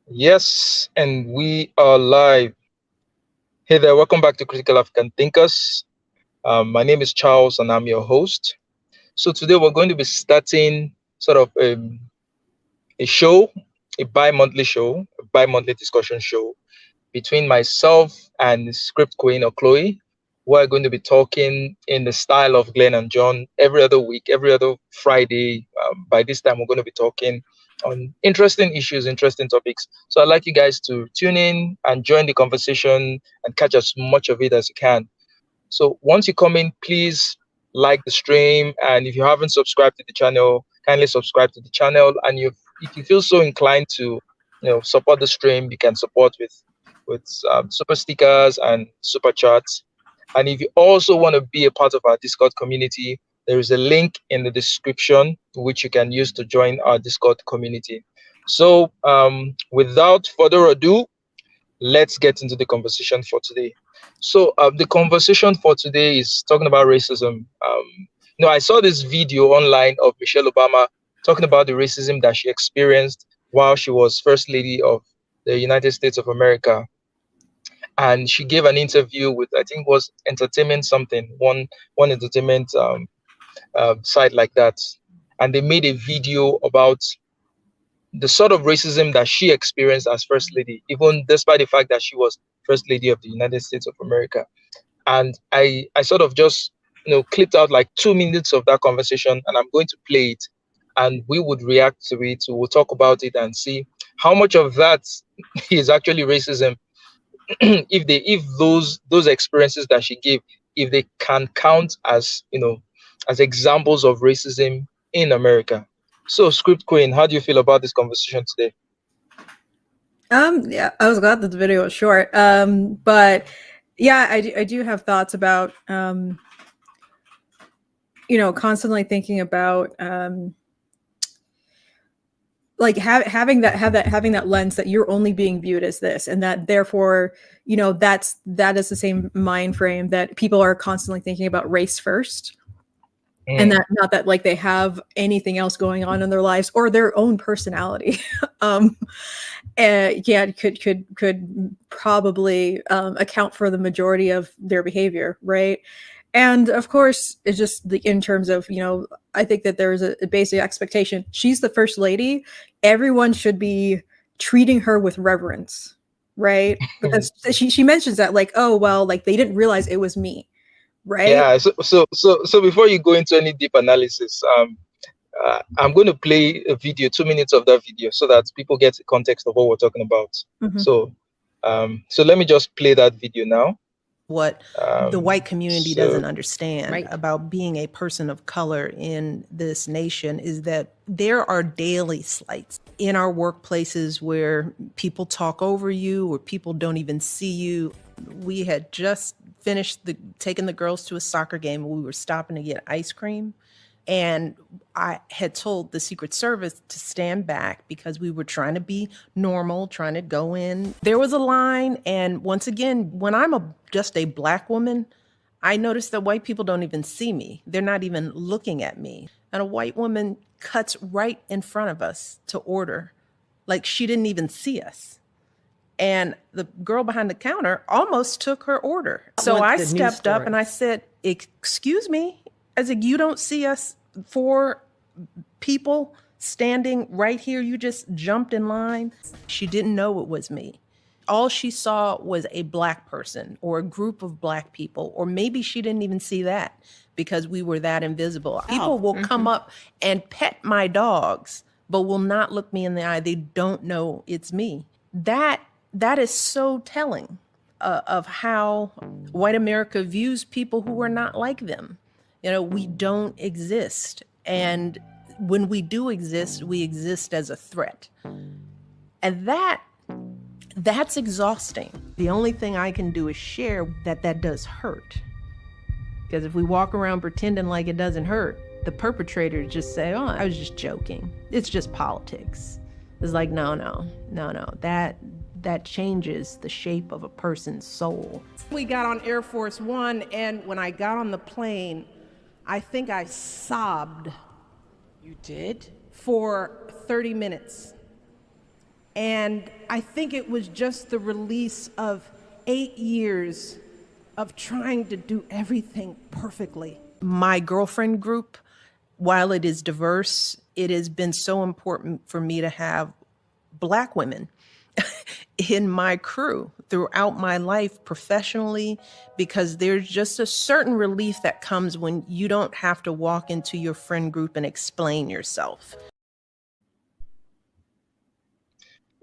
Yes, and we are live. Hey there, welcome back to Critical African Thinkers. My name is Charles and I'm your host. So today we're going to be starting sort of a show, a bi-monthly show, a bi-monthly discussion show between myself and script queen or Chloe. We're going to be talking in the style of Glenn and John every other week, every other Friday. By this time, we're going to be talking on interesting issues, interesting topics. So I'd like you guys to tune in and join the conversation and catch as much of it as you can. So once you come in, please like the stream. And if you haven't subscribed to the channel, kindly subscribe to the channel. And if you feel so inclined to, support the stream, you can support with super stickers and super chats. And if you also want to be a part of our Discord community, there is a link in the description which you can use to join our Discord community. So without further ado, let's get into the conversation for today. So the conversation for today is talking about racism. I saw this video online of Michelle Obama talking about the racism that she experienced while she was First Lady of the United States of America, and she gave an interview with, I think, was Entertainment something, one entertainment site like that, and they made a video about the sort of racism that she experienced as First Lady, even despite the fact that she was First Lady of the United States of America. And I sort of just clipped out like 2 minutes of that conversation, and I'm going to play it, and we would react to it. We'll talk about it and see how much of that is actually racism. If those experiences that she gave, if they can count as as examples of racism in America. So, Script Queen, how do you feel about this conversation today? Yeah, I was glad that the video was short. But yeah, I do have thoughts about, constantly thinking about, like having that lens that you're only being viewed as this, and that therefore, that is the same mind frame that people are constantly thinking about race first, and Mm, that not that like they have anything else going on in their lives or their own personality. um yeah, could probably account for the majority of their behavior, right? And of course, it's just in terms of, I think that there's a basic expectation. She's the first lady. Everyone should be treating her with reverence, right? mm. Because she mentions that, like, oh well, like they didn't realize it was me, right? Yeah. So before you go into any deep analysis, I'm going to play a video, 2 minutes of that video, so that people get the context of what we're talking about. Mhm. So let me just play that video now. What the white community So doesn't understand Right. about being a person of color in this nation is that there are daily slights in our workplaces where people talk over you or people don't even see you. We had just finished taking the girls to a soccer game and we were stopping to get ice cream. And I had told the Secret Service to stand back because we were trying to be normal, trying to go in. There was a line. And once again, when I'm just a Black woman, I noticed that white people don't even see me. They're not even looking at me. And a white woman cuts right in front of us to order, like she didn't even see us. And the girl behind the counter almost took her order. So I stepped up and I said, "Excuse me." I said, "You don't see us, four people standing right here. You just jumped in line." She didn't know it was me. All she saw was a Black person or a group of Black people, or maybe she didn't even see that because we were that invisible. People will come up and pet my dogs, but will not look me in the eye. They don't know it's me. That is so telling of how white America views people who are not like them. We don't exist. And when we do exist, we exist as a threat. And that's exhausting. The only thing I can do is share that does hurt. Because if we walk around pretending like it doesn't hurt, the perpetrators just say, "Oh, I was just joking. It's just politics." It's like, no. That changes the shape of a person's soul. We got on Air Force One, and when I got on the plane, I think I sobbed. You did? For 30 minutes. And I think it was just the release of 8 years of trying to do everything perfectly. My girlfriend group, while it is diverse, it has been so important for me to have Black women in my crew throughout my life professionally, because there's just a certain relief that comes when you don't have to walk into your friend group and explain yourself.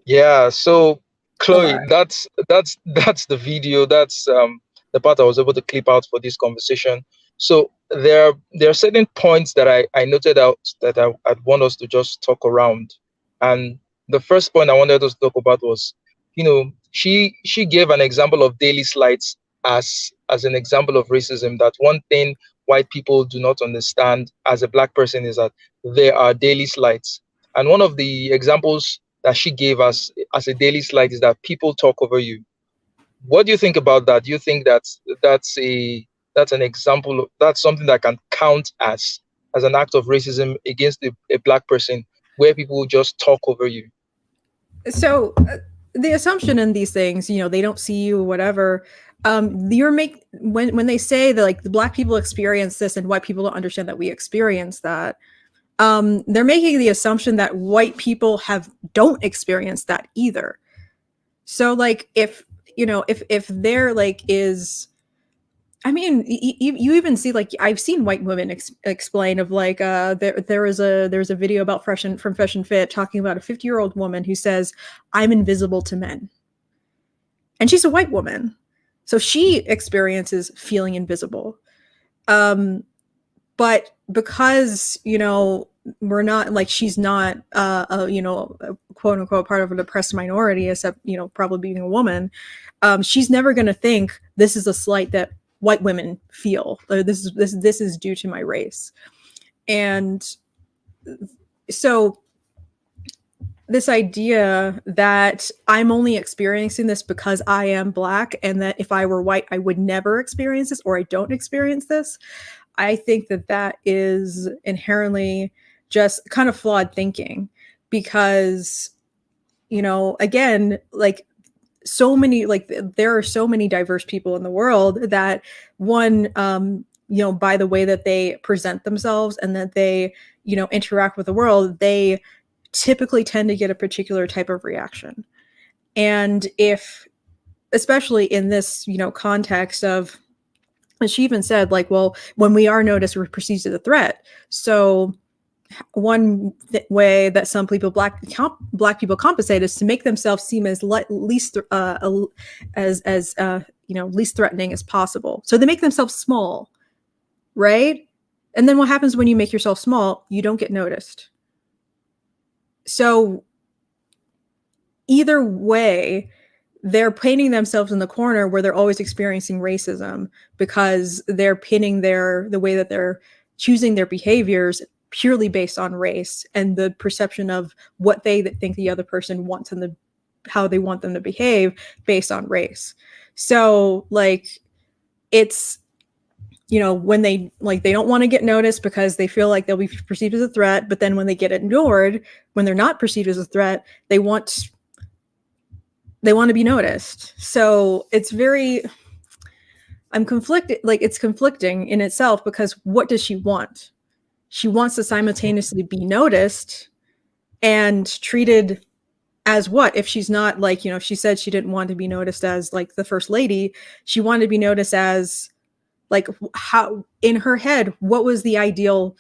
Yeah, so A Chloe, lot. that's the video. That's the part I was able to clip out for this conversation. So there are certain points that I noted out that I'd want us to just talk around. And the first point I wanted us to talk about was, she gave an example of daily slights as an example of racism. That one thing white people do not understand as a Black person is that there are daily slights. And one of the examples that she gave us as a daily slight is that people talk over you. What do you think about that? Do you think that's an example that's something that can count as an act of racism against a Black person, where people just talk over you? So the assumption in these things, they don't see you, whatever. When they say that like the Black people experience this and white people don't understand that we experience that, they're making the assumption that white people don't experience that either. So like if there like is, I mean, you even see, like, I've seen white women explain of like there's a video about from Fresh and Fit talking about a 50-year-old woman who says, "I'm invisible to men," and she's a white woman, so she experiences feeling invisible. But because we're not, like, she's not a quote unquote part of an oppressed minority, except probably being a woman, she's never going to think this is a slight that white women feel, or this is due to my race. And so this idea that I'm only experiencing this because I am Black, and that if I were white I would never experience this, or I don't experience this, I think that is inherently just kind of flawed thinking. Because again, like, so many, like, there are so many diverse people in the world that one, by the way that they present themselves and that they interact with the world, they typically tend to get a particular type of reaction. And if, especially in this context of, and she even said, like, well, when we are noticed, we're perceived as a threat. So one way that some people, black people, compensate is to make themselves seem as least least threatening as possible. So they make themselves small, right? And then what happens when you make yourself small? You don't get noticed. So either way, they're painting themselves in the corner where they're always experiencing racism, because they're pinning the way that they're choosing their behaviors purely based on race and the perception of what they think the other person wants and how they want them to behave based on race. So like, it's, when they don't want to get noticed because they feel like they'll be perceived as a threat, but then when they get ignored, when they're not perceived as a threat, they want to be noticed. So it's I'm conflicted. Like, it's conflicting in itself, because what does she want? She wants to simultaneously be noticed and treated as what? If she's not, like, she said she didn't want to be noticed as like the first lady. She wanted to be noticed as, like, how, in her head, what was the ideal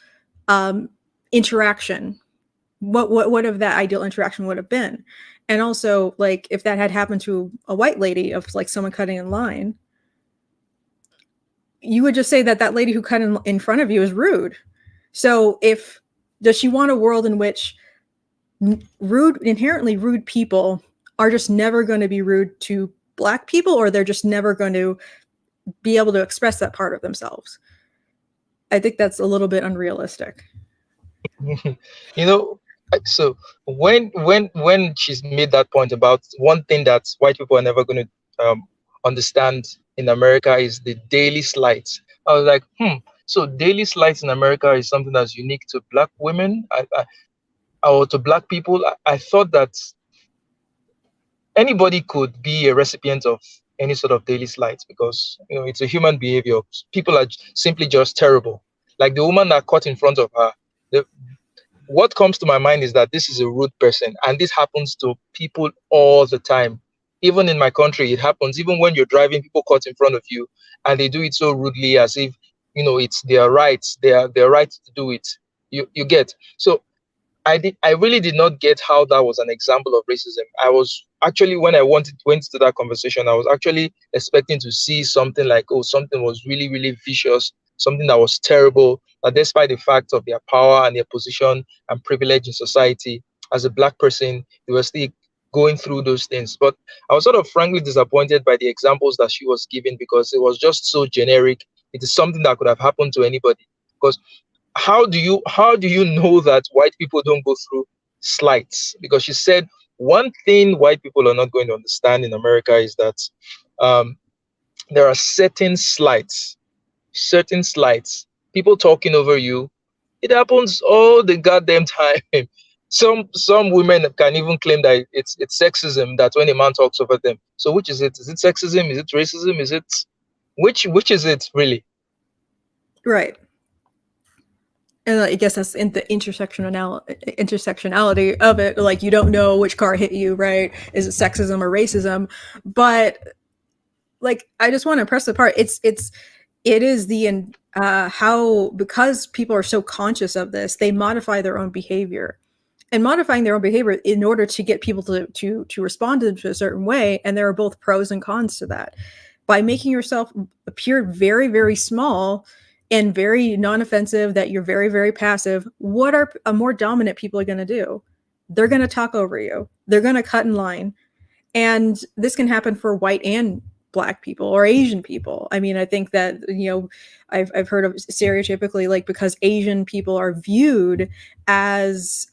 interaction? What if that ideal interaction would have been? And also, like, if that had happened to a white lady, of like someone cutting in line, you would just say that lady who cut in front of you is rude. So does she want a world in which inherently rude people are just never going to be rude to Black people, or they're just never going to be able to express that part of themselves? I think that's a little bit unrealistic. So when she's made that point about one thing that white people are never going to understand in America is the daily slights, I was like, so daily slights in America is something that's unique to Black women, or to Black people. I thought that anybody could be a recipient of any sort of daily slights, because it's a human behavior. People are simply just terrible. Like the woman that caught in front of her. The, what comes to my mind is that this is a rude person, and this happens to people all the time. Even in my country, it happens. Even when you're driving, people cut in front of you, and they do it so rudely, as if it's their rights. Their right to do it. You get. So I really did not get how that was an example of racism. I was actually, when I went to that conversation, I was actually expecting to see something like, oh, something was really, really vicious, something that was terrible, that despite the fact of their power and their position and privilege in society, as a black person, they were still going through those things. But I was sort of frankly disappointed by the examples that she was giving, because it was just so generic. It is something that could have happened to anybody. Because how do you know that white people don't go through slights? Because she said one thing white people are not going to understand in America is that um, there are certain slights, people talking over you. It happens all the goddamn time. Some women can even claim that it's sexism, that when a man talks over them. So which is it? Is it sexism? Is it racism? Is it which is it really? Right. And I guess that's in the intersectionality of it. Like, you don't know which car hit you, right? Is it sexism or racism? But like, I just want to press the part. It is the how, because people are so conscious of this, they modify their own behavior, and modifying their own behavior in order to get people to respond to a certain way. And there are both pros and cons to that. By making yourself appear very, very small and very non-offensive, that you're very, very passive, what are more dominant people are going to do? They're going to talk over you. They're going to cut in line. And this can happen for white and black people or Asian people. I mean, I think that, I've heard of stereotypically, like, because Asian people are viewed as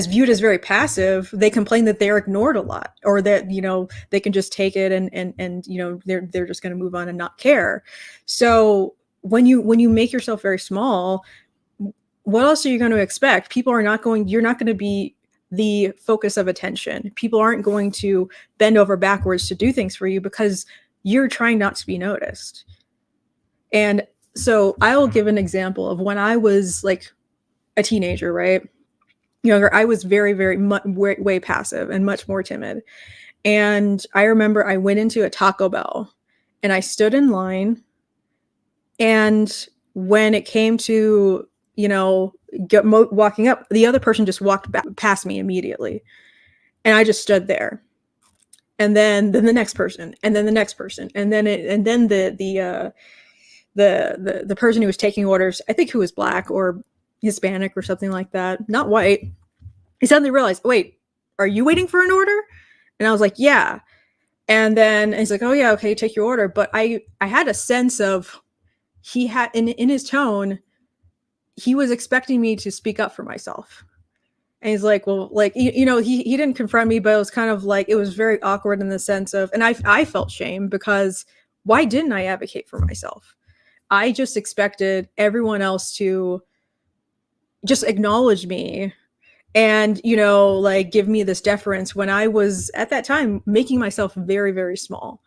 viewed as very passive, they complain that they're ignored a lot, or that they can just take it and they're just going to move on and not care. So when you make yourself very small, what else are you going to expect? You're not going to be the focus of attention. People aren't going to bend over backwards to do things for you, because you're trying not to be noticed. And so I will give an example of when I was like a teenager, right? Younger, I was very, very way passive and much more timid. And I remember I went into a Taco Bell and I stood in line. And when it came to, walking up, the other person just walked back past me immediately. And I just stood there. And then the next person, and then the next person, and then the person who was taking orders, I think, who was black or Hispanic or something like that, not white, he suddenly realized, wait, are you waiting for an order? And I was like, yeah. And then he's like, oh yeah, okay, take your order. But I had a sense of, he had in his tone, he was expecting me to speak up for myself. And he's like, well, like, he didn't confront me, but it was kind of like, it was very awkward in the sense of, and I felt shame, because why didn't I advocate for myself? I just expected everyone else to just acknowledge me and, like, give me this deference, when I was at that time making myself very, very small.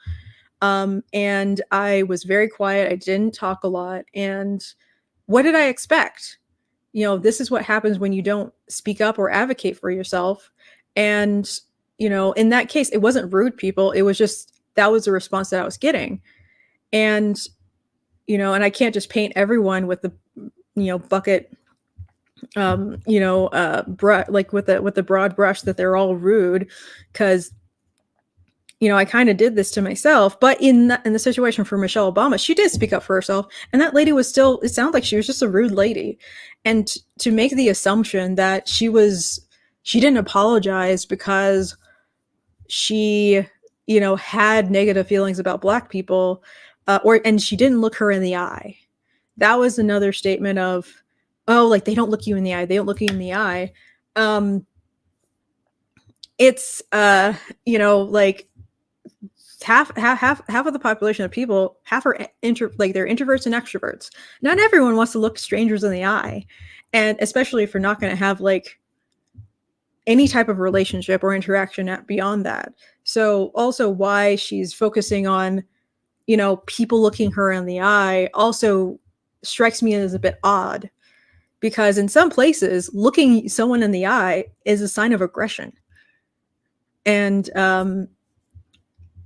And I was very quiet. I didn't talk a lot. And what did I expect? This is what happens when you don't speak up or advocate for yourself. And, in that case, it wasn't rude, people. It was just, that was the response that I was getting. And, and I can't just paint everyone with the, bucket, like with the broad brush that they're all rude, because I kind of did this to myself. But in the situation for Michelle Obama, she did speak up for herself, and that lady was still, it sounded like she was just a rude lady. And to make the assumption that she didn't apologize because she had negative feelings about black people, and she didn't look her in the eye, that was another statement of, oh, like, they don't look you in the eye. They don't look you in the eye. It's, like, half of the population of people, half are they're introverts and extroverts. Not everyone wants to look strangers in the eye. And especially if you're not going to have, like, any type of relationship or interaction beyond that. So also why she's focusing on, you know, people looking her in the eye also strikes me as a bit odd, because in some places looking someone in the eye is a sign of aggression. And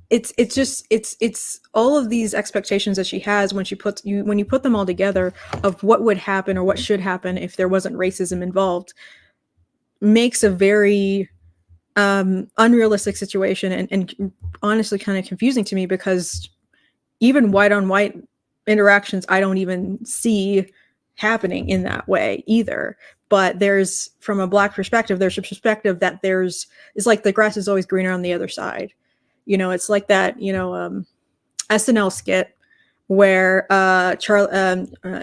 it's all of these expectations that she has when you put them all together of what would happen or what should happen if there wasn't racism involved, makes a very unrealistic situation, and honestly kind of confusing to me, because even white on white interactions I don't even see happening in that way either. But there's, from a Black perspective, there's a perspective that it's like the grass is always greener on the other side. You know, it's like that, you know, SNL skit where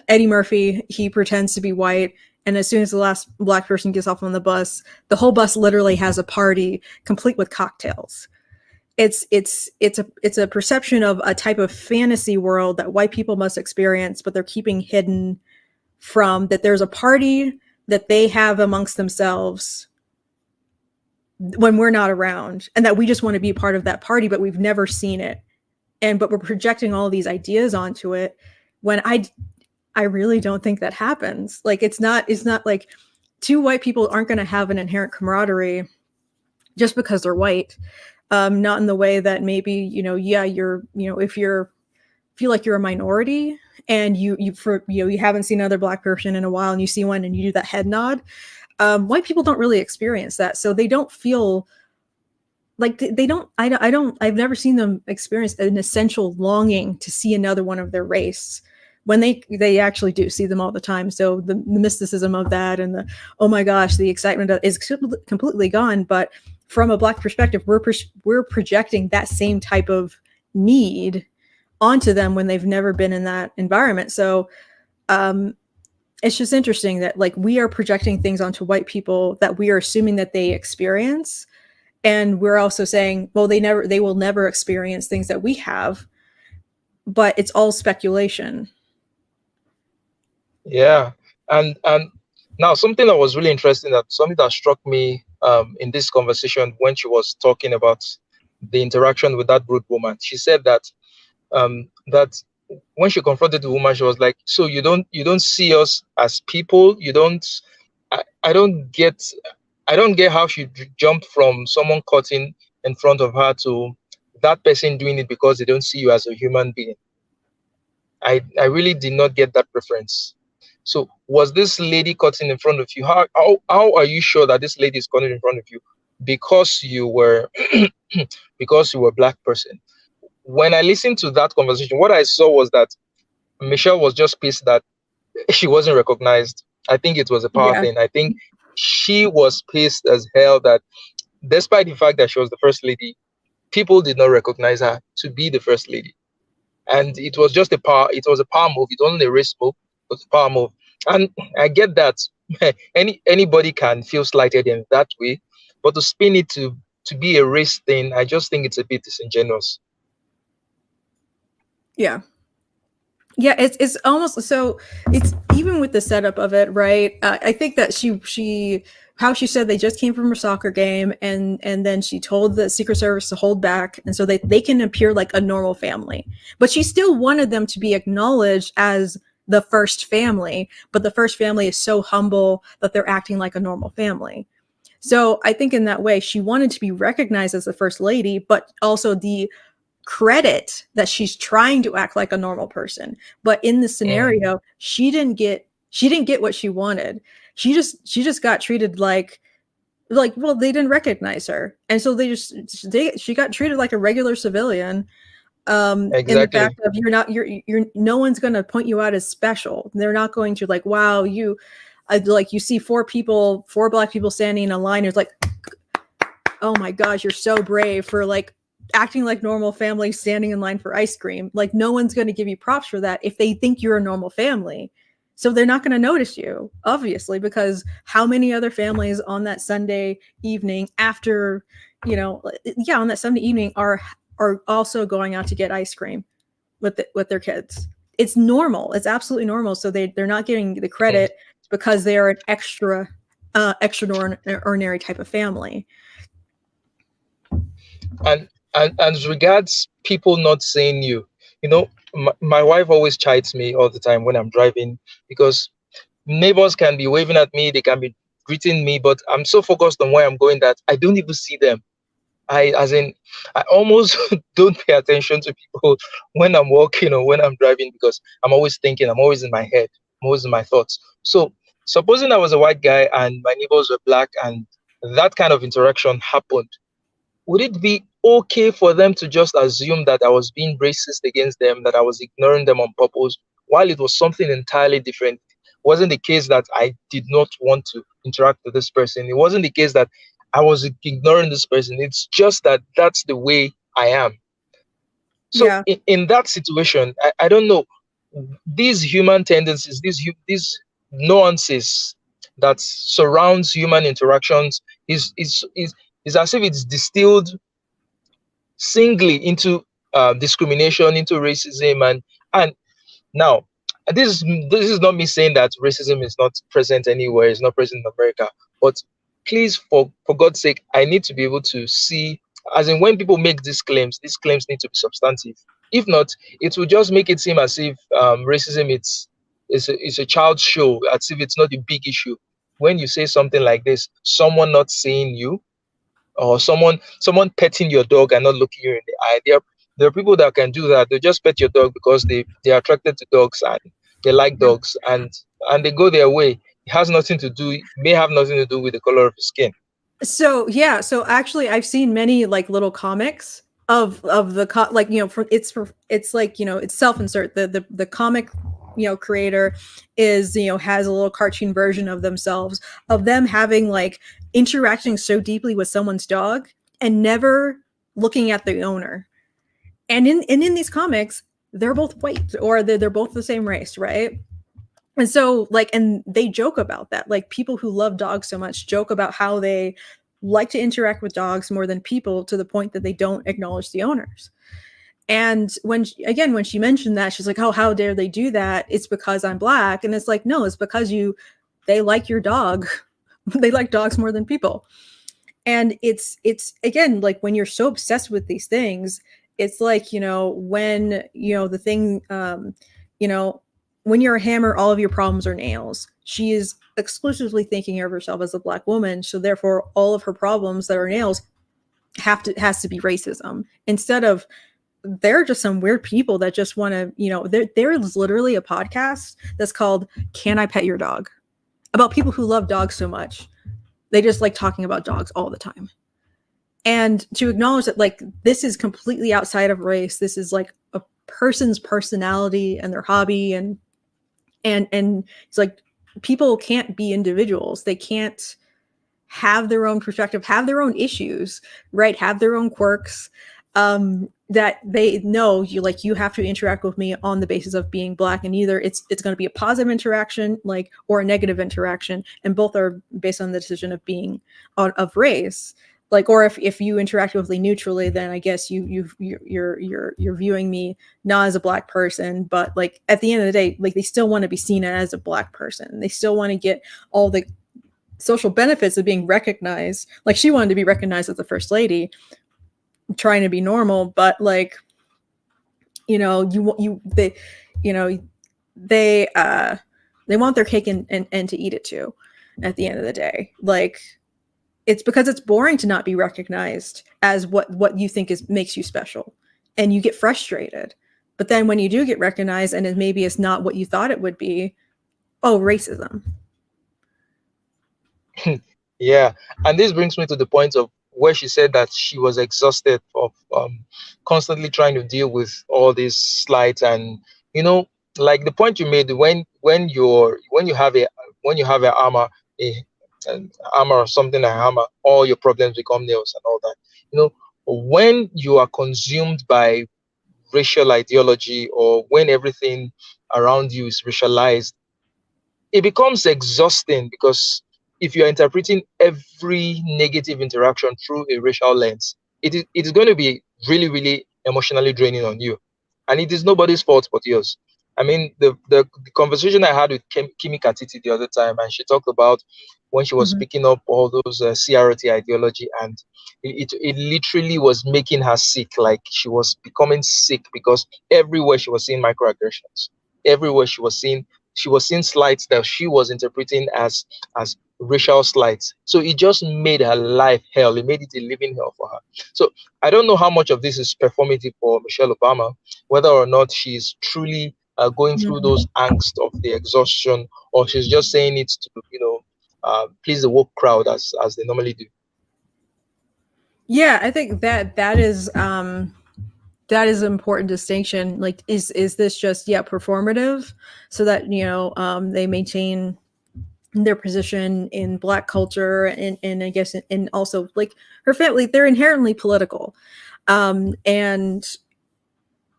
Eddie Murphy, he pretends to be white, and as soon as the last Black person gets off on the bus, the whole bus literally has a party complete with cocktails. It's a perception of a type of fantasy world that white people must experience, but they're keeping hidden from that. There's a party that they have amongst themselves when we're not around, and that we just want to be a part of that party, but we've never seen it. But we're projecting all these ideas onto it, when I really don't think that happens. Like, it's not like two white people aren't going to have an inherent camaraderie just because they're white. Not in the way that maybe, you know, yeah, if you're feel like you're a minority and you haven't seen another Black person in a while and you see one and you do that head nod. White people don't really experience that, so they don't feel like they don't. I've never seen them experience an essential longing to see another one of their race, when they actually do see them all the time. So the mysticism of that and the, oh my gosh, the excitement is completely gone. But from a Black perspective, we're projecting that same type of need onto them when they've never been in that environment. So it's just interesting that, like, we are projecting things onto white people that we are assuming that they experience, and we're also saying, well, they will never experience things that we have, but it's all speculation. Yeah, and now something that was really interesting, that something that struck me in this conversation when she was talking about the interaction with that brute woman. She said that when she confronted the woman, she was like, "So you don't see us as people? You don't? I don't get how she jumped from someone cutting in front of her to that person doing it because they don't see you as a human being. I really did not get that preference. So was this lady cutting in front of you? How are you sure that this lady is cutting in front of you? Because you were because you were a Black person. When I listened to that conversation, what I saw was that Michelle was just pissed that she wasn't recognized. I think it was a power Yeah. thing. I think she was pissed as hell that despite the fact that she was the first lady, people did not recognize her to be the first lady. And it was just it was a power move. It wasn't a race move, it was a power move. And I get that anybody can feel slighted in that way, but to spin it to be a race thing, I just think it's a bit disingenuous. Yeah. Yeah, it's almost so. It's even with the setup of it, right? I think that she how she said they just came from a soccer game, and then she told the Secret Service to hold back, and so they can appear like a normal family. But she still wanted them to be acknowledged as the first family, but the first family is so humble that they're acting like a normal family. So I think in that way, she wanted to be recognized as the first lady, but also the credit that she's trying to act like a normal person. But in this scenario, she didn't get what she wanted. She just got treated like, well, they didn't recognize her, and so she got treated like a regular civilian. In the Exactly. fact of, you're no one's going to point you out as special. They're not going to, like, wow, like, you see four Black people standing in a line, it's like, oh my gosh, you're so brave for, like, acting like normal families standing in line for ice cream. Like, no one's going to give you props for that if they think you're a normal family. So they're not going to notice you, obviously, because how many other families on that Sunday evening after, on that Sunday evening are also going out to get ice cream with their kids? It's normal. It's absolutely normal. So they're not getting the credit because they are an extra extraordinary type of family. And as regards people not seeing you, my wife always chides me all the time when I'm driving, because neighbors can be waving at me, they can be greeting me, but I'm so focused on where I'm going that I don't even see them. I almost don't pay attention to people when I'm walking or when I'm driving, because I'm always thinking, I'm always in my head, I'm always in my thoughts. So supposing I was a white guy and my neighbors were black and that kind of interaction happened, would it be okay for them to just assume that I was being racist against them, that I was ignoring them on purpose, while it was something entirely different? It wasn't the case that I did not want to interact with this person. It wasn't the case that I was ignoring this person. It's just that that's the way I am. So Yeah. in that situation, I don't know, these human tendencies, these nuances that surrounds human interactions is as if it's distilled singly into discrimination, into racism, and now this is not me saying that racism is not present anywhere, it's not present in America, but please, for God's sake, I need to be able to see, as in when people make these claims need to be substantive. If not, it will just make it seem as if racism is a child's show, as if it's not a big issue. When you say something like this, someone not seeing you, or someone petting your dog and not looking you in the eye. There are people that can do that. They just pet your dog because they're attracted to dogs and they like Yeah. dogs, and they go their way. It has nothing to do, may have nothing to do with the color of your skin. So yeah, so actually I've seen many like little comics of the like, it's like, it's self-insert. The comic, creator is, has a little cartoon version of themselves, of them having like interacting so deeply with someone's dog and never looking at the owner. And in these comics, they're both white, or they're both the same race, right? And so like, and they joke about that, like people who love dogs so much joke about how they like to interact with dogs more than people, to the point that they don't acknowledge the owners. And when she mentioned that, she's like, oh, how dare they do that, it's because I'm black. And it's like, no, it's because they like your dog. They like dogs more than people. And it's again, like when you're so obsessed with these things, it's like, when the thing, you know when you're a hammer, all of your problems are nails. She is exclusively thinking of herself as a black woman, so therefore all of her problems that are nails has to be racism, instead of, they're just some weird people that just want to, there is literally a podcast that's called Can I Pet Your Dog, about people who love dogs so much they just like talking about dogs all the time. And to acknowledge that, like, this is completely outside of race, this is like a person's personality and their hobby, and it's like, people can't be individuals, they can't have their own perspective, have their own issues, right, have their own quirks, that they know you have to interact with me on the basis of being black, and either it's going to be a positive interaction, like, or a negative interaction, and both are based on the decision of being of race. Like, or if you interact with me neutrally, then I guess you're viewing me not as a black person, but like at the end of the day, like, they still want to be seen as a black person. They still want to get all the social benefits of being recognized. Like, she wanted to be recognized as the first lady, trying to be normal, but like, they want their cake and to eat it too. At the end of the day, like, it's because it's boring to not be recognized as what you think makes you special, and you get frustrated. But then when you do get recognized and maybe it's not what you thought it would be, oh, racism. Yeah, and this brings me to the point of where she said that she was exhausted of constantly trying to deal with all these slights, and like the point you made, when you have a armor, a an armor or something like hammer, all your problems become nails and all that. When you are consumed by racial ideology, or when everything around you is racialized, it becomes exhausting, because if you are interpreting every negative interaction through a racial lens, it is going to be really, really emotionally draining on you. And it is nobody's fault but yours. I mean, the conversation I had with Kimi Katiti the other time, and she talked about when she was Mhm. picking up all those CRT ideology, and it literally was making her sick. Like she was becoming sick because everywhere she was seeing microaggressions, everywhere she was seeing slights that she was interpreting as racial slights. So it just made her life hell. It made it a living hell for her. So I don't know how much of this is performative for Michelle Obama, whether or not she's truly going through those Mhm. angst of the exhaustion, or she's just saying it to, please the woke crowd as they normally do. Yeah, I think that is an important distinction. Like, is this just performative, so that they maintain their position in Black culture, and I guess, and also like her family, they're inherently political, and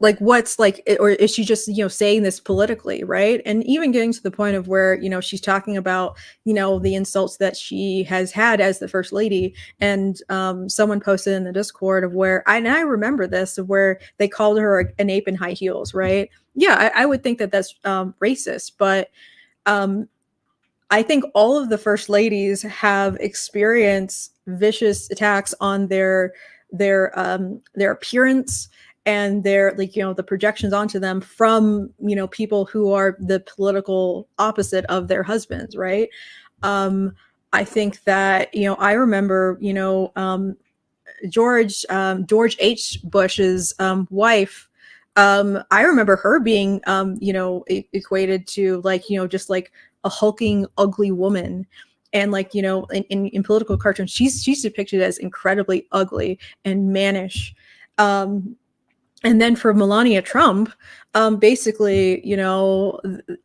like what's like, or is she just saying this politically, right? And even getting to the point of where she's talking about the insults that she has had as the first lady, and someone posted in the Discord of where and I remember this, of where they called her an ape in high heels, right? Yeah, I would think that that's racist, but um I think all of the first ladies have experienced vicious attacks on their appearance, and their, like, the projections onto them from people who are the political opposite of their husbands, right? um I think that I remember George H. Bush's wife. I remember her being, equated to, like, just like a hulking, ugly woman. And, like, in political cartoons, she's depicted as incredibly ugly and mannish. Um, and then for Melania Trump, basically,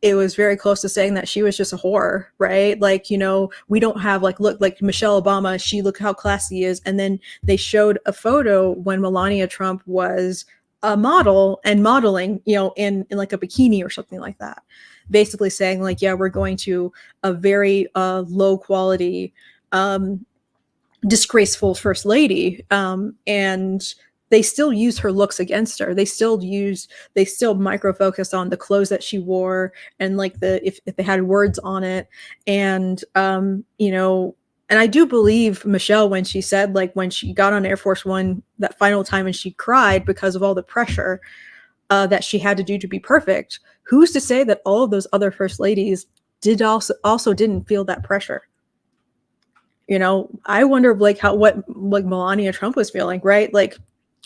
it was very close to saying that she was just a whore, right? Like, we don't have, like, look, like Michelle Obama, she, look how classy he is. And then they showed a photo when Melania Trump was a model and modeling, in like a bikini or something like that. Basically saying, like, yeah, we're going to a very low quality, um, disgraceful first lady, and they still use her looks against her. They still micro focus on the clothes that she wore, and like if they had words on it. And and I do believe Michelle when she said, like, when she got on Air Force One that final time and she cried because of all the pressure that she had to do to be perfect. Who's to say that all of those other first ladies did also didn't feel that pressure? I wonder, like, how what like Melania Trump was feeling, right? Like,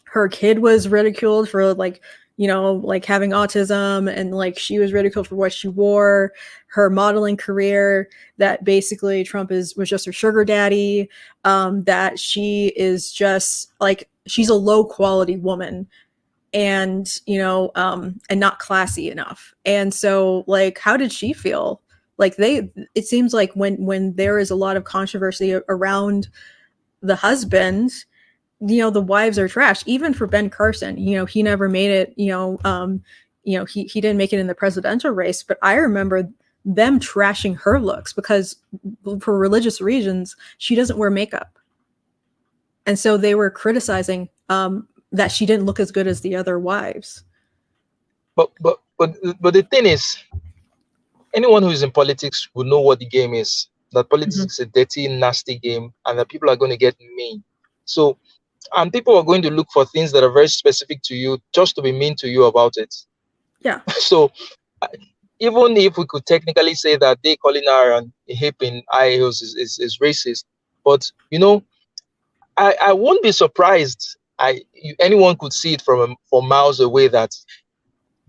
her kid was ridiculed for, like, like having autism, and like she was ridiculed for what she wore. Her modeling career, that basically Trump was just her sugar daddy. That she is just like, she's a low quality woman, and and not classy enough. And so, like, how did she feel? Like, it seems like when there is a lot of controversy around the husband, the wives are trash. Even for Ben Carson, he never made it. He didn't make it in the presidential race, but I remember them trashing her looks because, for religious reasons, she doesn't wear makeup, and so they were criticizing that she didn't look as good as the other wives. But the thing is, anyone who is in politics will know what the game is. That politics Mhm. is a dirty, nasty game, and that people are going to get mean. So, and people are going to look for things that are very specific to you just to be mean to you about it. Yeah. So, even if we could technically say that they calling her a hip in high heels is racist, but I won't be surprised. Anyone could see it from miles away that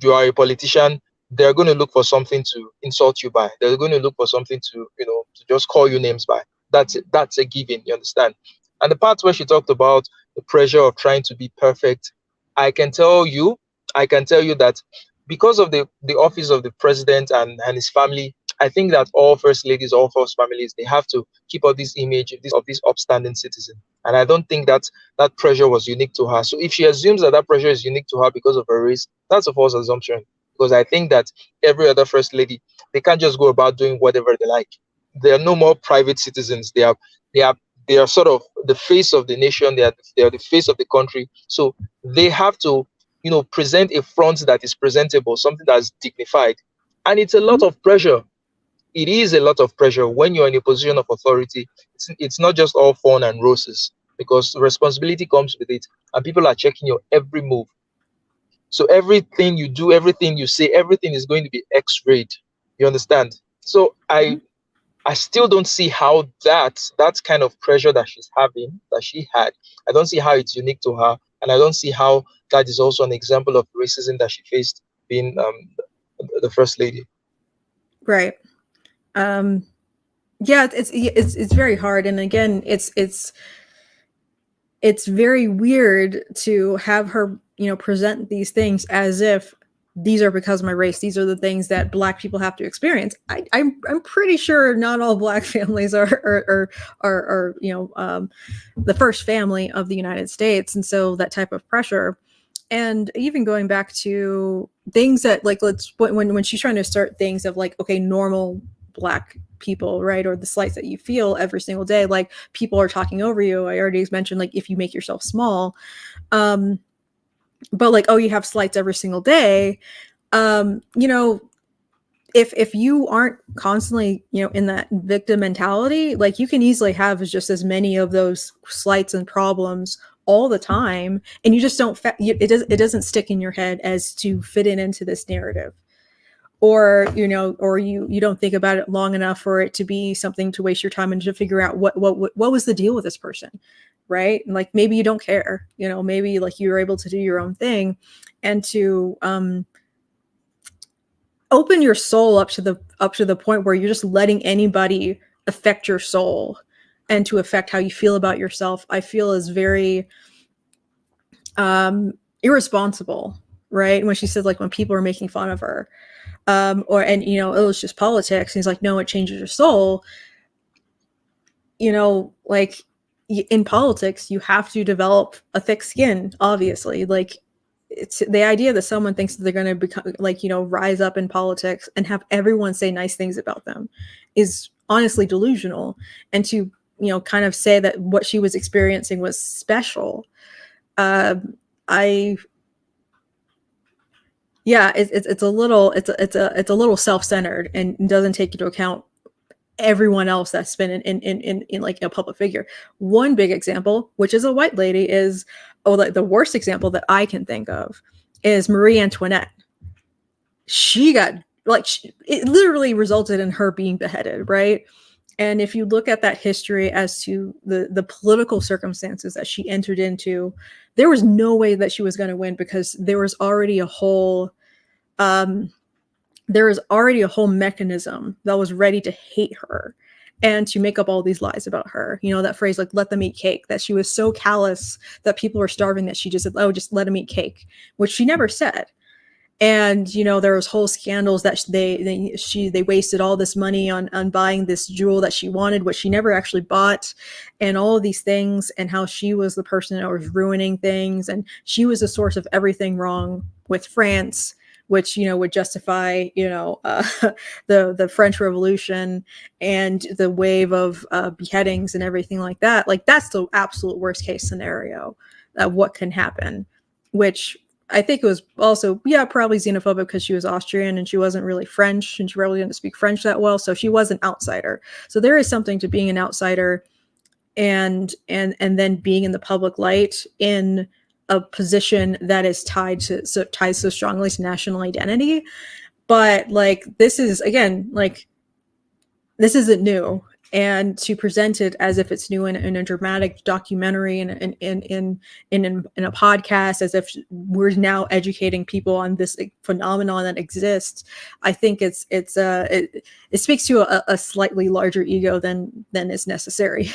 you are a politician. They're going to look for something to insult you by. They're going to look for something to to just call you names by. That's it. That's a given. You understand? And the part where she talked about the pressure of trying to be perfect, I can tell you, I can tell you that because of the office of the president and his family, I think that all first ladies, all first families, they have to keep up this image of this upstanding citizen. And I don't think that that pressure was unique to her. So if she assumes that that pressure is unique to her because of her race, that's a false assumption. Because I think that every other first lady, they can't just go about doing whatever they like. They are no more private citizens. They are they are sort of the face of the nation. They are the face of the country. So they have to present a front that is presentable, something that's dignified, and it's a lot of pressure. it is a lot of pressure when you're in a position of authority. It's not just all fun and roses, because responsibility comes with it, and people are checking your every move. So everything you do, everything you say, everything is going to be x-rayed. You understand? So I still don't see how that kind of pressure that she's having, that she had, I don't see how it's unique to her, and I don't see how that is also an example of racism that she faced being the first lady. Right. Yeah, it's very hard, and again, it's very weird to have her, present these things as if these are because of my race. These are the things that Black people have to experience. I'm pretty sure not all Black families are the first family of the United States, and so that type of pressure. And even going back to things that, like, when she's trying to start things of like, okay, normal Black people, right, or the slights that you feel every single day, like people are talking over you. I already mentioned, like, if you make yourself small, but like, oh, you have slights every single day, if you aren't constantly, in that victim mentality, like, you can easily have just as many of those slights and problems all the time, and you just don't it doesn't stick in your head as to fit into this narrative, or you don't think about it long enough for it to be something to waste your time and to figure out what was the deal with this person, right? And like, maybe you don't care, maybe like you're able to do your own thing, and to open your soul up to the point where you're just letting anybody affect your soul and to affect how you feel about yourself, I feel is very irresponsible, right? When she said, like, when people are making fun of her, it was just politics, and he's like, no, it changes your soul. Like, in politics, you have to develop a thick skin, obviously. Like, it's the idea that someone thinks that they're going to become, like, rise up in politics and have everyone say nice things about them is honestly delusional. And to, kind of say that what she was experiencing was special. It's a little self-centered and doesn't take into account everyone else that's been in like a public figure. One big example, which is a white lady, is like the worst example that I can think of is Marie Antoinette. She got, like, it literally resulted in her being beheaded, right? And if you look at that history as to the political circumstances that she entered into, there was no way that she was going to win, because there was already a whole mechanism that was ready to hate her and to make up all these lies about her. That phrase, like, let them eat cake, that she was so callous that people were starving that she just said, oh, just let them eat cake, which she never said. And there was whole scandals that they wasted all this money on buying this jewel that she wanted, which she never actually bought, and all of these things, and how she was the person that was ruining things, and she was the source of everything wrong with France, which would justify the French Revolution and the wave of beheadings and everything like that. Like, that's the absolute worst case scenario of what can happen, which I think it was also, probably xenophobic, because she was Austrian and she wasn't really French, and she really didn't speak French that well. So she was an outsider. So there is something to being an outsider and then being in the public light in a position that is tied so strongly to national identity. But like, this is, again, like, this isn't new. And to present it as if it's new in a dramatic documentary and in a podcast, as if we're now educating people on this phenomenon that exists, I think it speaks to a slightly larger ego than is necessary.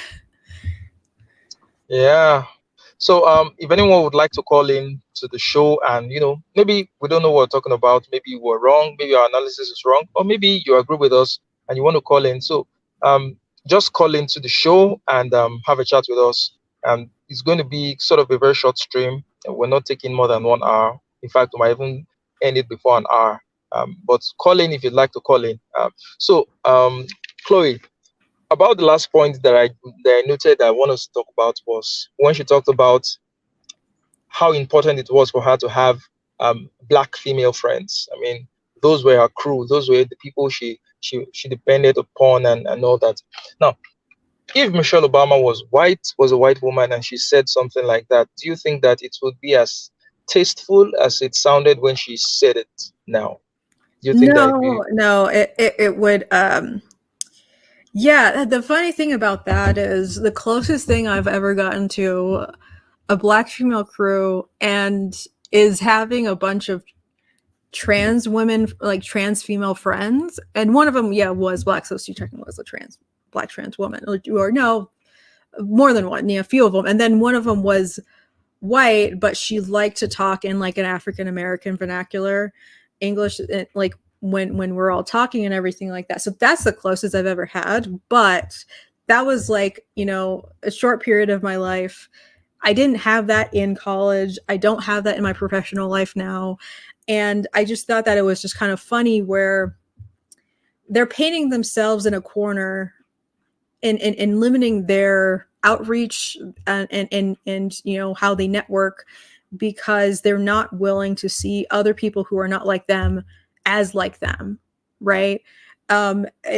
Yeah. So if anyone would like to call in to the show, and maybe we don't know what we're talking about, maybe we're wrong, maybe our analysis is wrong, or maybe you agree with us and you want to call in, so just call into the show and have a chat with us. It's going to be sort of a very short stream, and we're not taking more than 1 hour. In fact, we might even end it before an hour. But call in if you'd like to call in. Chloe, about the last point that I noted that I want us to talk about was when she talked about how important it was for her to have Black female friends. I mean, those were her crew. Those were the people she she depended upon, and all that. Now, if Michelle Obama was a white woman, and she said something like that, do you think that it would be as tasteful as it sounded when she said it now? Do you think that it'd be? No, it would yeah, the funny thing about that is the closest thing I've ever gotten to a black female crew and is having a bunch of trans women, like trans female friends, and one of them, yeah, was black, so she technically was a black trans woman, or no, more than one, yeah, a few of them, and then one of them was white, but she liked to talk in like an African American vernacular English, like when we're all talking and everything like that. So that's the closest I've ever had, but that was like, a short period of my life. I didn't have that in college. I don't have that in my professional life now. And I just thought that it was just kind of funny where they're painting themselves in a corner and limiting their outreach and how they network, because they're not willing to see other people who are not like them as like them, right?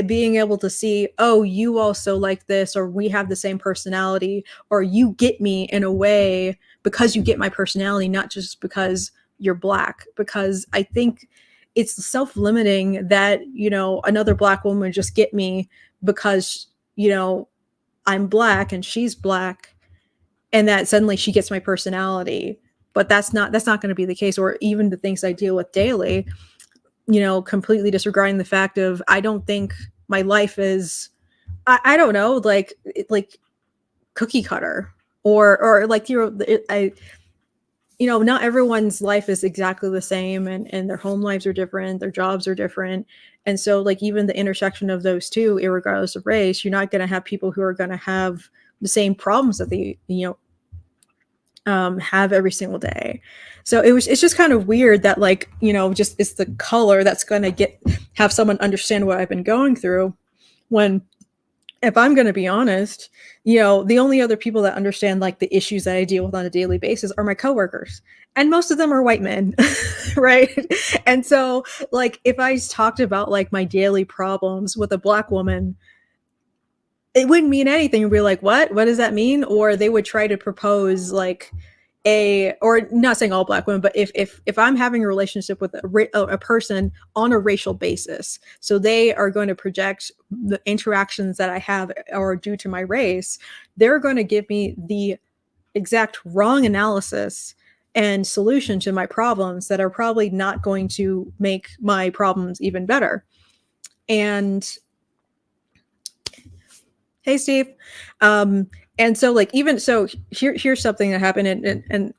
Being able to see, oh, you also like this, or we have the same personality, or you get me in a way because you get my personality, not just because you're black. Because I think it's self-limiting that, another black woman would just get me because, I'm black and she's black, and that suddenly she gets my personality. But that's not going to be the case. Or even the things I deal with daily, completely disregarding the fact of, I don't think my life is, I don't know, like cookie cutter, or like, not everyone's life is exactly the same, and their home lives are different, their jobs are different. And so like even the intersection of those two, irregardless of race, you're not going to have people who are going to have the same problems that they, have every single day. So it's just kind of weird that, like, just it's the color that's going to have someone understand what I've been going through, when, if I'm going to be honest, the only other people that understand like the issues that I deal with on a daily basis are my coworkers, and most of them are white men. Right. And so like, if I talked about like my daily problems with a black woman, it wouldn't mean anything. We'd be like, what does that mean? Or they would try to propose like or not saying all black women, but if I'm having a relationship with a person on a racial basis, so they are going to project the interactions that I have are due to my race, they're going to give me the exact wrong analysis and solution to my problems that are probably not going to make my problems even better. And hey, Steve. And so like, even so, here's something that happened, and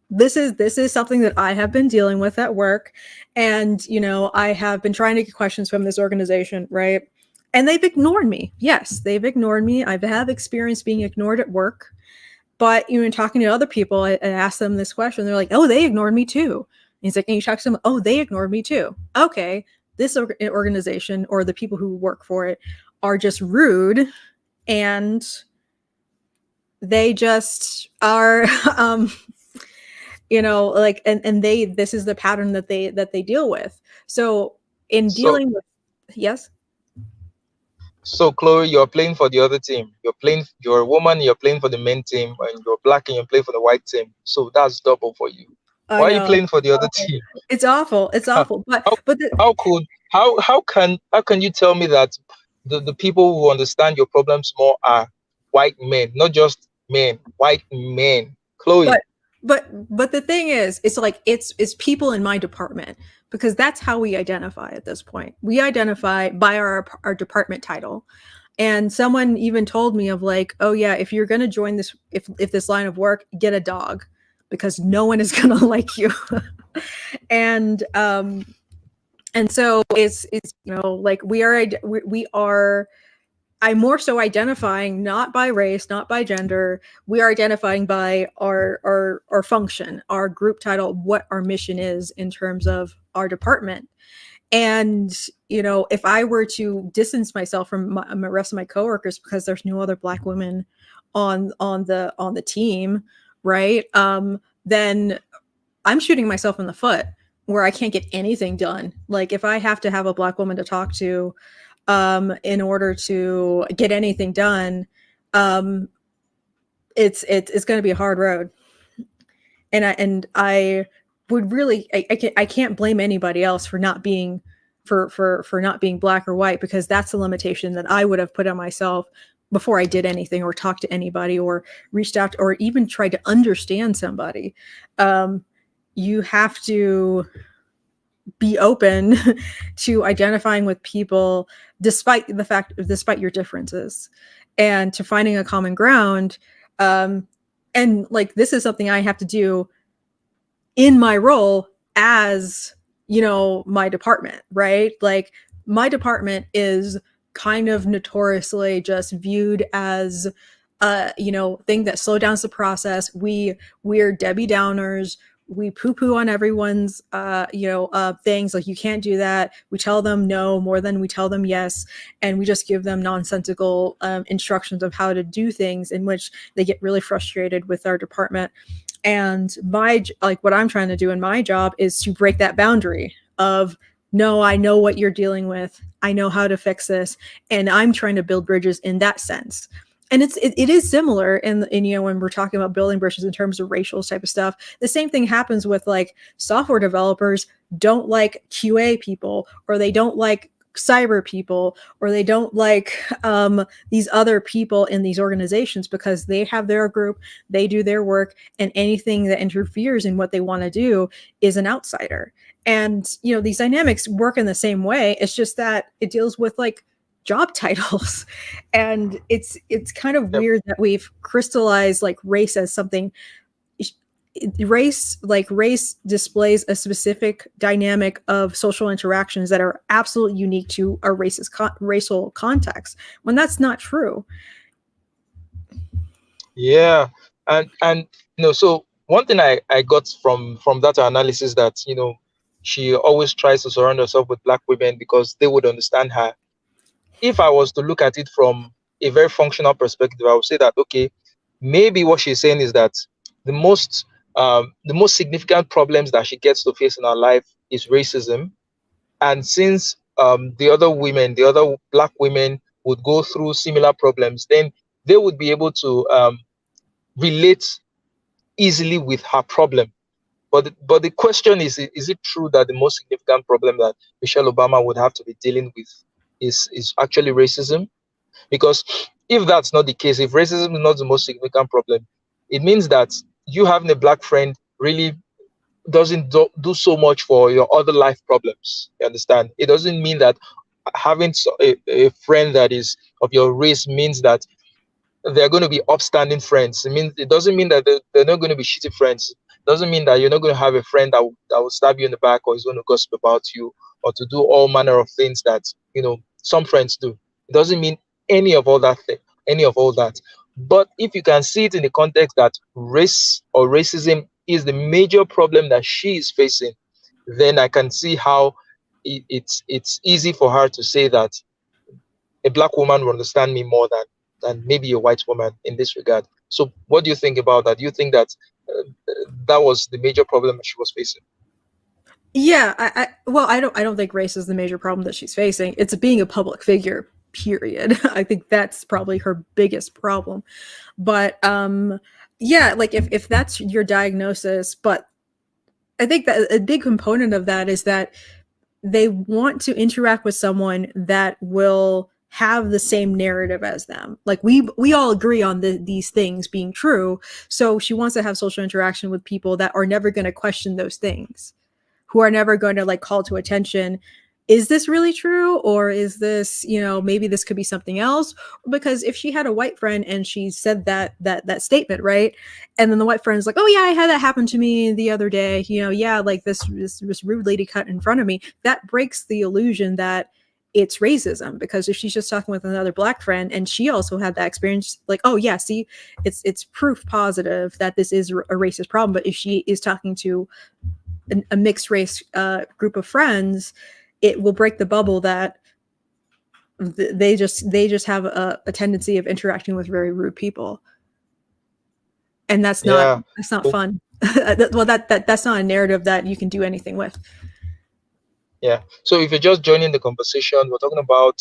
this is something that I have been dealing with at work. And I have been trying to get questions from this organization, right? And they've ignored me. Yes, they've ignored me. I have experienced being ignored at work. But talking to other people, I asked them this question. They're like, oh, they ignored me too. And he's like, and you talk to them, oh, they ignored me too. Okay, this organization, or the people who work for it, are just rude, and they just are like, and this is the pattern that they deal with. So in dealing with, yes. So Chloe, you're playing for the other team. You're a woman, you're playing for the main team, and you're black and you're playing for the white team. So that's double for you. Why are you playing for the other team? It's awful. It's awful. How can you tell me that the people who understand your problems more are white men, not just men, white men? Chloe. But the thing is, it's like, it's people in my department, because that's how we identify at this point. We identify by our department title. And someone even told me of like, oh yeah, if you're going to join this, if this line of work, get a dog, because no one is going to like you. And so it's like, we are I'm more so identifying not by race, not by gender. We are identifying by our function, our group title, what our mission is in terms of our department. And if I were to distance myself from the rest of my coworkers because there's no other black women on the team, right? Then I'm shooting myself in the foot, where I can't get anything done. Like, if I have to have a black woman to talk to, in order to get anything done, it's going to be a hard road. And I would really, I can't blame anybody else for not being for not being black or white, because that's the limitation that I would have put on myself before I did anything or talked to anybody or reached out or even tried to understand somebody. You have to be open to identifying with people despite your differences, and to finding a common ground. And like, this is something I have to do in my role as, my department, right? Like, my department is kind of notoriously just viewed as thing that slow downs the process. We're Debbie Downers. We poo-poo on everyone's things, like, you can't do that. We tell them no more than we tell them yes, and we just give them nonsensical instructions of how to do things, in which they get really frustrated with our department. And what I'm trying to do in my job is to break that boundary of, no, I know what you're dealing with, I know how to fix this, and I'm trying to build bridges in that sense. And it is similar in when we're talking about building bridges in terms of racial type of stuff. The same thing happens with, like, software developers don't like QA people, or they don't like cyber people, or they don't like these other people in these organizations, because they have their group, they do their work, and anything that interferes in what they want to do is an outsider. And these dynamics work in the same way. It's just that it deals with, like, job titles. And it's kind of weird that we've crystallized, like, race as something. Race displays a specific dynamic of social interactions that are absolutely unique to a racial context, when that's not true. Yeah. And so one thing I got from that analysis, that she always tries to surround herself with black women because they would understand her. If I was to look at it from a very functional perspective, I would say that, okay, maybe what she's saying is that the most significant problems that she gets to face in her life is racism. And since the other black women would go through similar problems, then they would be able to relate easily with her problem. But the question is it true that the most significant problem that Michelle Obama would have to be dealing with is actually racism? Because if that's not the case, if racism is not the most significant problem, it means that you having a black friend really doesn't do so much for your other life problems. You understand? It doesn't mean that having a friend that is of your race means that they're going to be upstanding friends. It doesn't mean that they're not going to be shitty friends. It doesn't mean that you're not going to have a friend that will stab you in the back, or is going to gossip about you, or to do all manner of things that some friends do. It doesn't mean any of all that. But if you can see it in the context that race or racism is the major problem that she is facing, then I can see how it's easy for her to say that a black woman will understand me more than maybe a white woman in this regard. So what do you think about that? Do you think that that was the major problem that she was facing? Yeah, I don't think race is the major problem that she's facing. It's being a public figure, period. I think that's probably her biggest problem. But yeah, like, if that's your diagnosis, but I think that a big component of that is that they want to interact with someone that will have the same narrative as them. Like, we all agree on these things being true. So she wants to have social interaction with people that are never going to question those things, who are never going to, like, call to attention, is this really true? Or is this, maybe this could be something else? Because if she had a white friend and she said that statement, right? And then the white friend's like, oh yeah, I had that happen to me the other day. Yeah, like this rude lady cut in front of me. That breaks the illusion that it's racism. Because if she's just talking with another black friend and she also had that experience, like, oh yeah, see, it's proof positive that this is a racist problem. But if she is talking to a mixed race group of friends, it will break the bubble that they just have a tendency of interacting with very rude people, and that's not fun. Well, that's not a narrative that you can do anything with. Yeah. So if you're just joining the conversation, we're talking about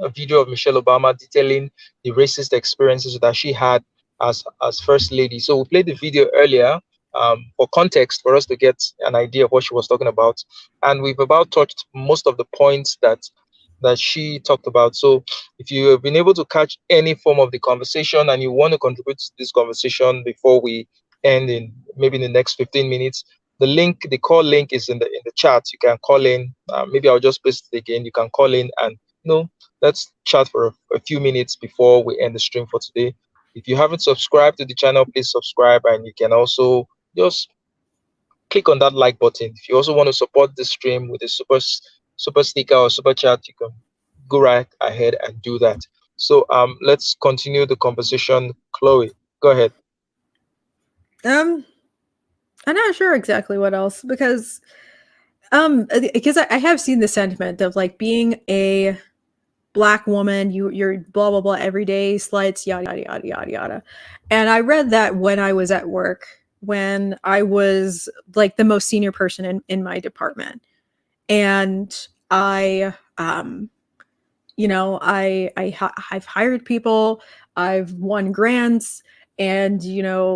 a video of Michelle Obama detailing the racist experiences that she had as first lady. So we played the video earlier for context for us to get an idea of what she was talking about, and we've about touched most of the points that she talked about. So if you have been able to catch any form of the conversation and you want to contribute to this conversation before we end in maybe in the next 15 minutes, the call link is in the chat. You can call in. Maybe I'll just paste it again. You can call in and let's chat for a few minutes before we end the stream for today. If you haven't subscribed to the channel, please subscribe, and you can also just click on that like button. If you also want to support this stream with a super sticker or super chat, you can go right ahead and do that. So let's continue the conversation. Chloe, go ahead. I'm not sure exactly what else, because I have seen the sentiment of like being a Black woman, you're blah blah blah every day, slights, yada yada yada yada. And I read that when I was at work, when I was like the most senior person in my department. And I I've hired people, I've won grants, and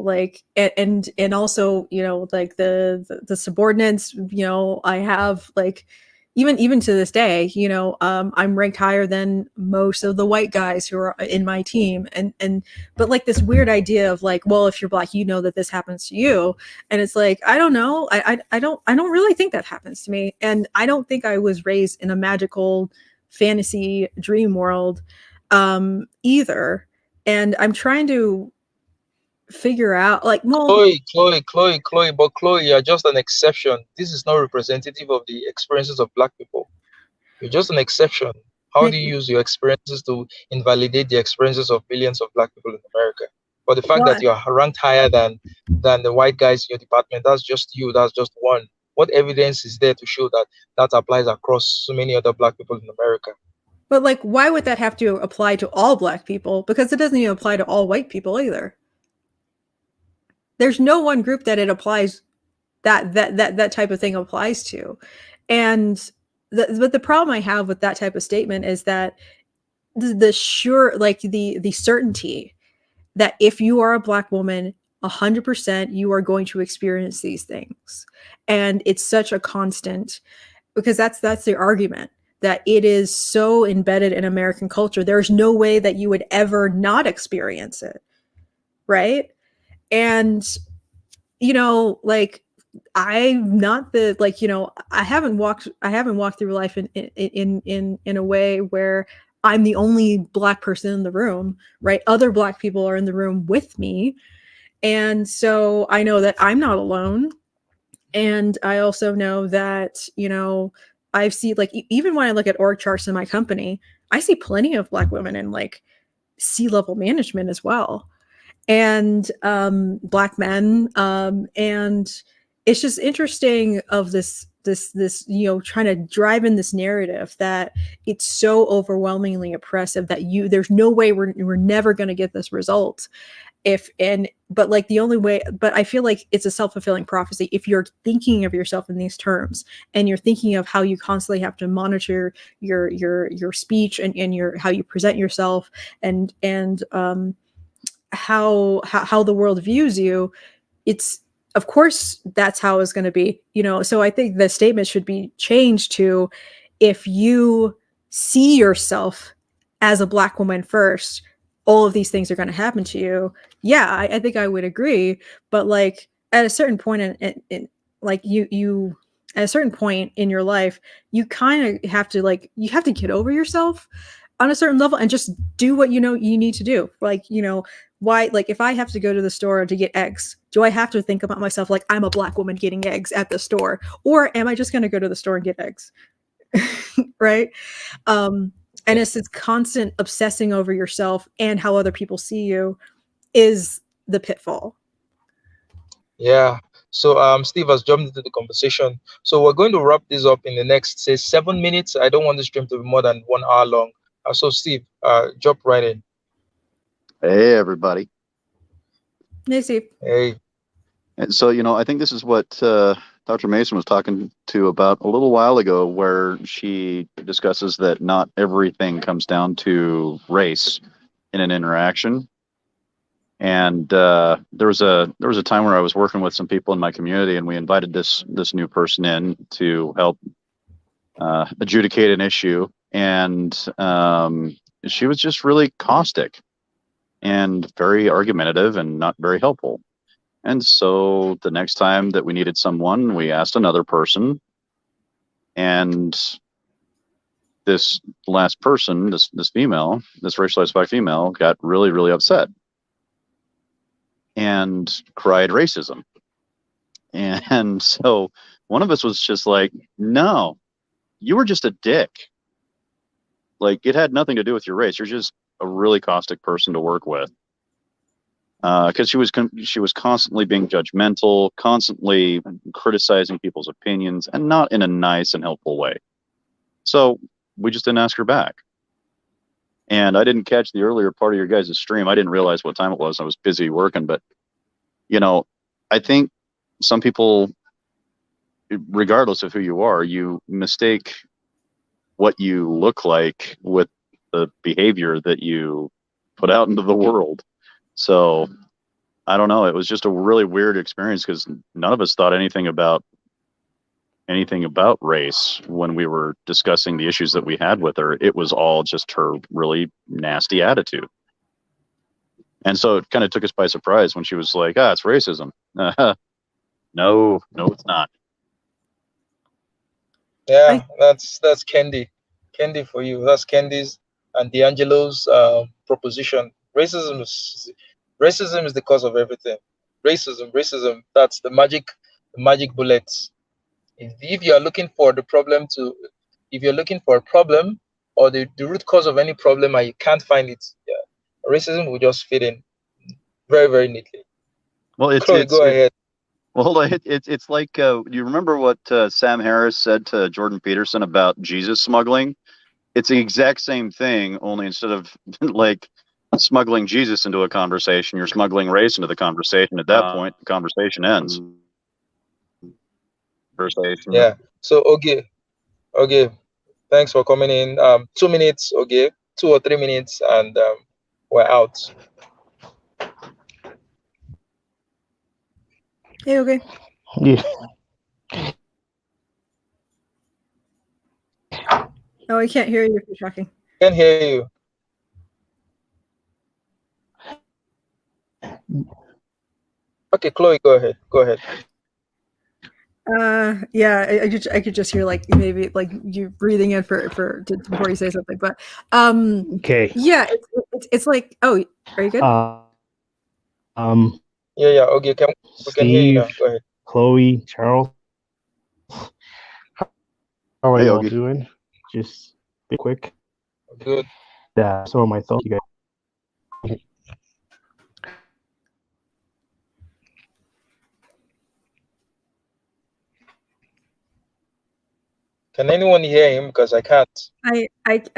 like and also like the subordinates, I have like even to this day, I'm ranked higher than most of the white guys who are in my team. And but like this weird idea of like, well, if you're Black, that this happens to you. And it's like, I don't know, I don't really think that happens to me. And I don't think I was raised in a magical fantasy dream world either. And I'm trying to figure out like, well, Chloe, but Chloe, you're just an exception. This is not representative of the experiences of Black people. You're just an exception. How do you use your experiences to invalidate the experiences of millions of Black people in America? But the fact that you're ranked higher than the white guys in your department, that's just you. That's just one. What evidence is there to show that that applies across so many other Black people in America? But like, why would that have to apply to all Black people? Because it doesn't even apply to all white people either. There's no one group that it applies that type of thing applies to. And but the problem I have with that type of statement is that the sure, like the certainty that if you are a Black woman, 100% you are going to experience these things. And it's such a constant, because that's the argument, that it is so embedded in American culture. There's no way that you would ever not experience it. Right. And, like, I'm not the, like, I haven't walked through life in a way where I'm the only Black person in the room, right? Other Black people are in the room with me. And so I know that I'm not alone. And I also know that, I've seen, like, even when I look at org charts in my company, I see plenty of Black women in like C-level management as well. And Black men. And it's just interesting of this, trying to drive in this narrative that it's so overwhelmingly oppressive that there's no way we're never going to get this result. But like the only way, but I feel like it's a self-fulfilling prophecy if you're thinking of yourself in these terms, and you're thinking of how you constantly have to monitor your speech and your how you present yourself, and how the world views you. It's, of course, that's how it's going to be, so I think the statement should be changed to, if you see yourself as a Black woman first, all of these things are going to happen to you. Yeah, I think I would agree. But like at a certain point in like you at a certain point in your life, you kind of have to, like, you have to get over yourself on a certain level and just do what you need to do. Like, why, like, if I have to go to the store to get eggs, do I have to think about myself like I'm a Black woman getting eggs at the store, or am I just going to go to the store and get eggs? Right. And it's this constant obsessing over yourself and how other people see you is the pitfall. Yeah. So Steve has jumped into the conversation. So we're going to wrap this up in the next, say, 7 minutes. I don't want the stream to be more than 1 hour long. So Steve, jump right in. Hey, everybody. Hey, Steve. Hey. And so, I think this is what Dr. Mason was talking to about a little while ago, where she discusses that not everything comes down to race in an interaction. And there was a time where I was working with some people in my community, and we invited this new person in to help adjudicate an issue, and she was just really caustic and very argumentative and not very helpful. And so the next time that we needed someone, we asked another person, and this last person, this female, this racialized black female, got really, really upset and cried racism. And so one of us was just like, no, you were just a dick. Like, it had nothing to do with your race. You're just a really caustic person to work with. Because she was constantly being judgmental, constantly criticizing people's opinions, and not in a nice and helpful way. So we just didn't ask her back. And I didn't catch the earlier part of your guys' stream. I didn't realize what time it was. I was busy working. But, I think some people, regardless of who you are, you mistake what you look like with the behavior that you put out into the world. So I don't know. It was just a really weird experience, because none of us thought anything about race when we were discussing the issues that we had with her. It was all just her really nasty attitude. And so it kind of took us by surprise when she was like, it's racism. No, it's not. Yeah, that's Candy for you. That's Candy's and D'Angelo's proposition. Racism is the cause of everything. Racism. That's the magic bullets. If you are looking for the problem if you're looking for a problem or the root cause of any problem and you can't find it, racism will just fit in very, very neatly. Well, Chloe, go ahead. Well, it's like, do you remember what Sam Harris said to Jordan Peterson about Jesus smuggling? It's the exact same thing, only instead of like smuggling Jesus into a conversation, you're smuggling race into the conversation. At that point, the conversation ends. Yeah. So, okay. Thanks for coming in. 2 minutes, okay. 2 or 3 minutes, and we're out. Hey, okay. Yeah. Oh, I can't hear you if you're talking. Can hear you. Okay, Chloe, go ahead. Yeah, I could just hear like maybe like you breathing in for before you say something, but Okay. yeah, it's like, oh, are you good? Yeah. Okay, we can hear you now. Go ahead. Chloe, Charles, how are Hey, you all Ogie. doing? Just be quick. Good. Some of my thoughts, you guys. Can anyone hear him? Because I can't. I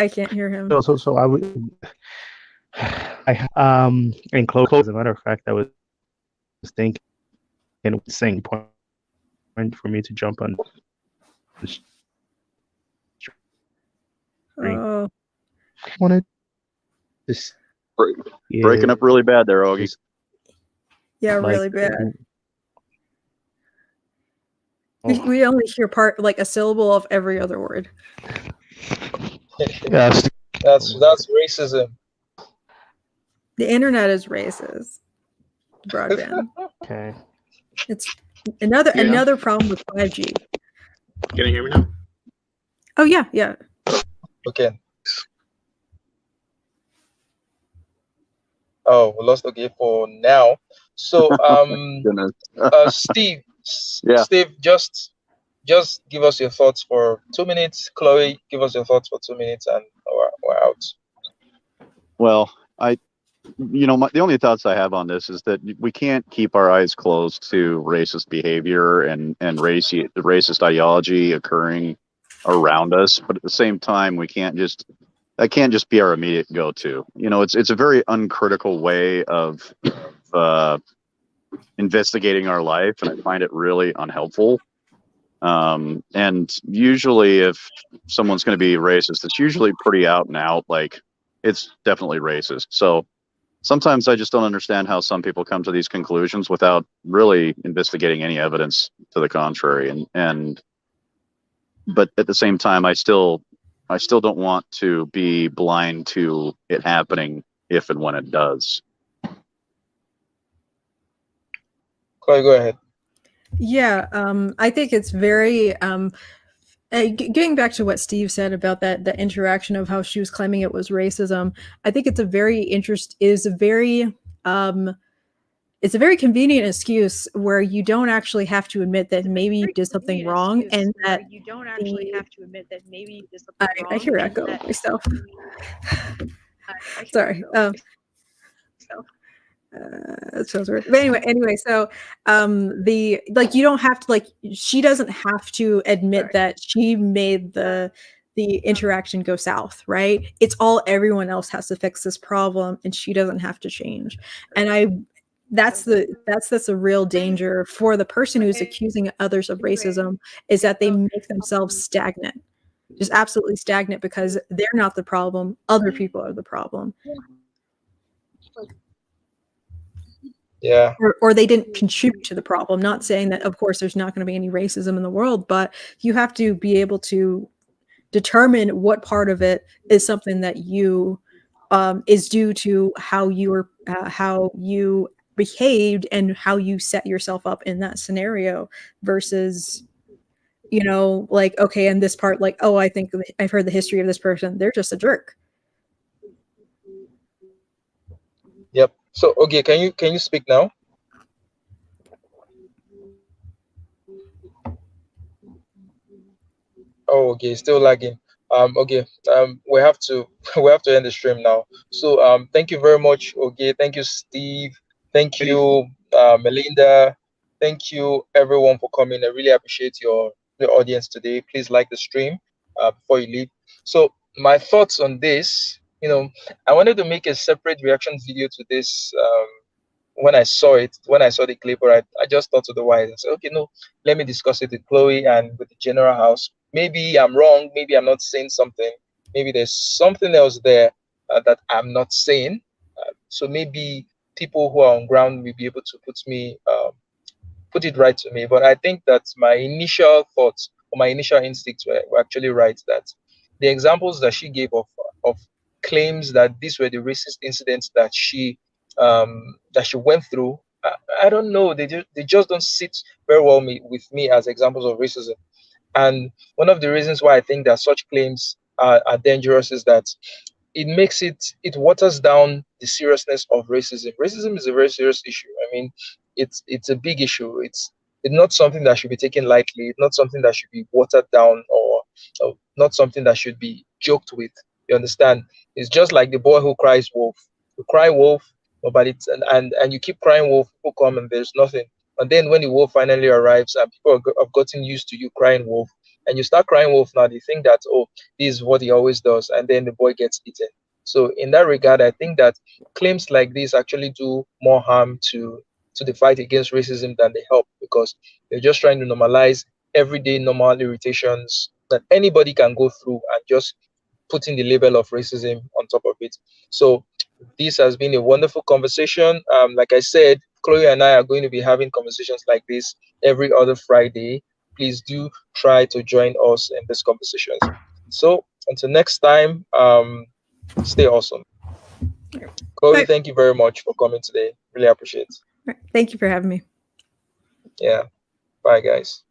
can't hear him. So I would, and Chloe, as a matter of fact, I was thinking, and saying point for me to jump on the stream. Oh, I wanted this Breaking up really bad there, Ogie. yeah, really bad. We only hear like a syllable of every other word. Yes. That's racism. The internet is racist. Broadband. Okay. It's another problem with 5G. Can you hear me now? Oh yeah. Okay. Oh, we lost okay for now. So Steve. Yeah. Steve, just give us your thoughts for 2 minutes. Chloe, give us your thoughts for 2 minutes, and we're out. Well, the only thoughts I have on this is that we can't keep our eyes closed to racist behavior and racist ideology occurring around us, but at the same time, that can't just be our immediate go-to. It's a very uncritical way of investigating our life, and I find it really unhelpful. And usually if someone's going to be racist, it's usually pretty out and out, like it's definitely racist. So sometimes I just don't understand how some people come to these conclusions without really investigating any evidence to the contrary. But at the same time, I still don't want to be blind to it happening if and when it does. Chloe, go ahead. Yeah, I think it's very getting back to what Steve said about the interaction of how she was claiming it was racism. I think it's a very it's a very convenient excuse where you don't actually have to admit that maybe you did something wrong, and that you don't actually have to admit that maybe you did something wrong. I hear echo myself. Sorry. It feels weird. But anyway, so the like you don't have to like she doesn't have to admit that she made the interaction go south, right? It's all everyone else has to fix this problem, and she doesn't have to change. And that's a real danger for the person who's accusing others of racism, is that they make themselves stagnant, just absolutely stagnant, because they're not the problem, other people are the problem. Yeah. Or they didn't contribute to the problem. Not saying that, of course, there's not going to be any racism in the world, but you have to be able to determine what part of it is something that you is due to how you behaved and how you set yourself up in that scenario, versus, you know, like, okay, in this part, like, oh, I think I've heard the history of this person, they're just a jerk. Yep. So, okay, can you speak now? Oh, okay, still lagging. Okay. We have to we have to end the stream now. So, thank you very much. Okay, thank you, Steve. Thank you, Melinda. Thank you, everyone, for coming. I really appreciate your audience today. Please like the stream before you leave. So, my thoughts on this. I wanted to make a separate reaction video to this. When I saw it, when I saw the clip, I just thought otherwise. I said, okay, no, let me discuss it with Chloe and with the general house. Maybe I'm wrong. Maybe I'm not saying something. Maybe there's something else there that I'm not saying. So maybe people who are on ground will be able to put it right to me. But I think that my initial thoughts or my initial instincts were actually right. That the examples that she gave of claims that these were the racist incidents that she went through, I don't know. They just don't sit very well with me as examples of racism. And one of the reasons why I think that such claims are dangerous is that it waters down the seriousness of racism. Racism is a very serious issue. I mean, it's a big issue. It's not something that should be taken lightly. It's not something that should be watered down, or not something that should be joked with. You understand? It's just like the boy who cries wolf. You cry wolf, but and you keep crying wolf, people come and there's nothing. And then when the wolf finally arrives and people have gotten used to you crying wolf, and you start crying wolf now, they think that, oh, this is what he always does, and then the boy gets eaten. So in that regard, I think that claims like this actually do more harm to the fight against racism than they help, because they're just trying to normalize everyday normal irritations that anybody can go through and just putting the label of racism on top of it. So this has been a wonderful conversation. Like I said, Chloe and I are going to be having conversations like this every other Friday. Please do try to join us in these conversations. So until next time, stay awesome. Chloe, thank you very much for coming today. Really appreciate it. Thank you for having me. Yeah. Bye, guys.